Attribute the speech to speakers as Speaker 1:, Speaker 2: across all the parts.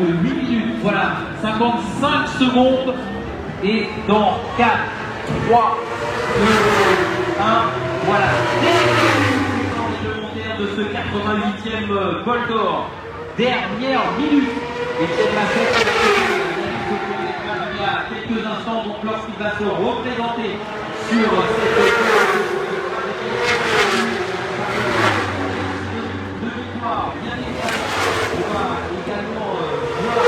Speaker 1: 8 minutes. Voilà, 55 secondes. Et dans 4, 3, 2, 1, voilà. Réglementaire de ce 88e vol d'or. Dernière minute. Et c'est la fête il y a quelques instants, donc lorsqu'il va se représenter sur cette victoire, bien évidemment, on va également voir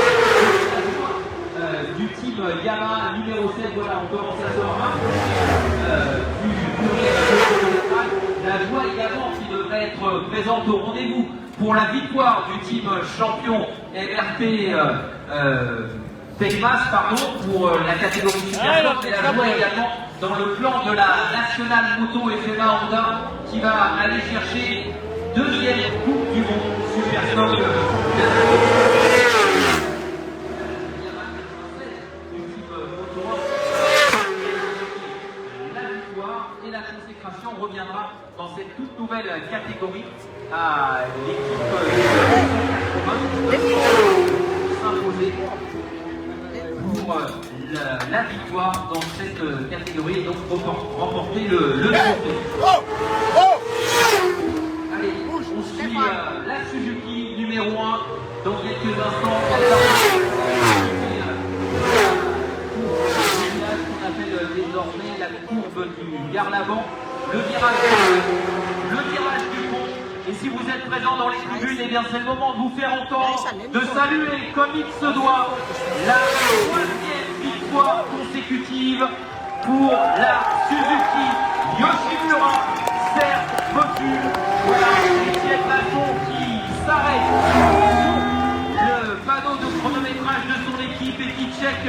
Speaker 1: du team Yamaha numéro 7, voilà, on commence à se rendre la joie également qui devrait être présente au rendez-vous pour la victoire du team champion MRP Tecmas, pardon, pour la catégorie Super Stock, et la joie également dans le plan de la Nationale Moto FMA Honda qui va aller chercher deuxième Coupe du Monde Super Stock. Et la consécration reviendra dans cette toute nouvelle catégorie à l'équipe s'imposer pour la victoire dans cette catégorie et donc remporter le trophée. Allez, on suit la Suzuki numéro 1 dans quelques instants. On appelle désormais la courbe du Garlavant, le virage du pont. Et si vous êtes présent dans les tribunes, eh bien c'est le moment de vous faire entendre, de saluer comme il se doit la troisième victoire consécutive pour la Suzuki Yoshimura Serre Motule. Voilà, Étienne Masson qui s'arrête sur le panneau de chronométrage de son équipe et qui check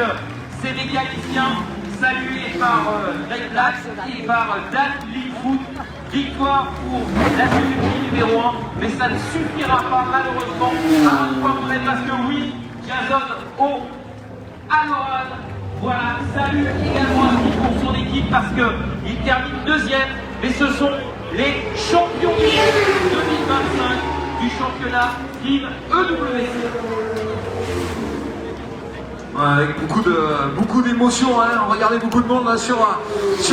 Speaker 1: ses mécaniciens. Salué par Greg Black et par Dan Lindfoot. Victoire pour la Suzuki numéro 1, mais ça ne suffira pas malheureusement à un point près parce que oui, Jason O. Aloran, voilà, salut également à lui pour son équipe parce qu'il termine deuxième, mais ce sont les champions du monde 2025 du championnat Team EWC.
Speaker 2: Avec beaucoup d'émotions, hein. Regardez beaucoup de monde là, sur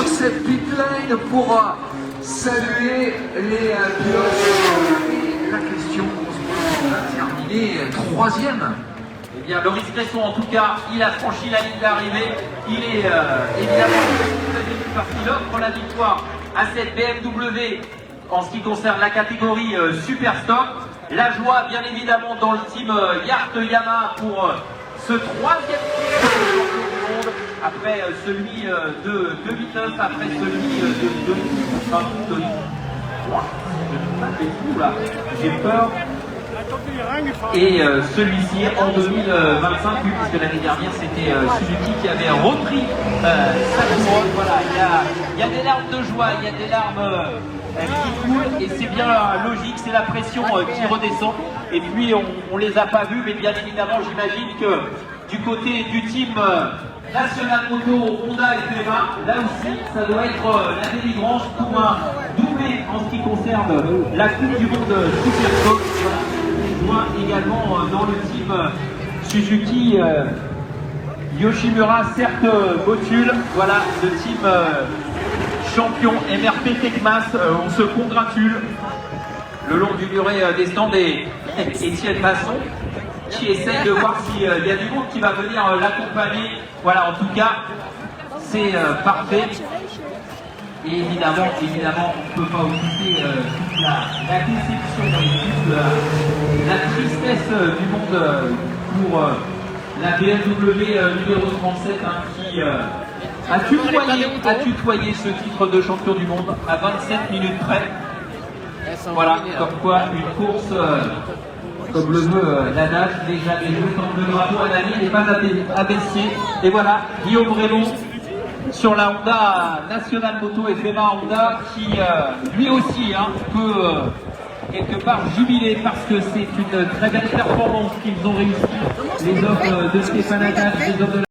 Speaker 2: cette pit lane pour saluer les pilotes. Et la question, on va terminer troisième.
Speaker 1: Eh bien, Loris Cresson, en tout cas, il a franchi la ligne d'arrivée. Il est évidemment parce qu'il offre la victoire à cette BMW en ce qui concerne la catégorie Super Stock. La joie, bien évidemment, dans le team Yacht Yamaha pour ce troisième champion du monde, après celui de 2009, après celui de 2003. J'ai peur. Et celui-ci en 2025, puisque l'année dernière c'était Suzuki qui avait repris sa couronne. Voilà, il y a des larmes de joie, il y a des larmes qui coulent et c'est bien logique, c'est la pression qui redescend. Et puis on les a pas vus, mais bien évidemment j'imagine que du côté du team National Moto Honda et FMA, là aussi ça doit être la délivrance pour un doublé en ce qui concerne la Coupe du Monde Super Stock. Voilà. Également dans le team Suzuki Yoshimura Certes Motule, voilà le team champion MRP Tecmas, on se congratule le long du muret des stands et Étienne Masson qui essaye de voir s'il y a du monde qui va venir l'accompagner. Voilà, en tout cas c'est parfait. Et évidemment, on ne peut pas occuper toute la déception et toute la tristesse du monde pour la BMW numéro 37 qui a tutoyé ce titre de champion du monde à 27 minutes près. Voilà, comme quoi une course comme le veut l'adage, déjà les jeux comme le drapeau à la ligne n'est pas abaissé. Et voilà, Guillaume Raymond sur la Honda National Moto FMA Honda qui lui aussi peut quelque part jubiler parce que c'est une très belle performance qu'ils ont réussi, les hommes de Stéphane Haddad, les hommes de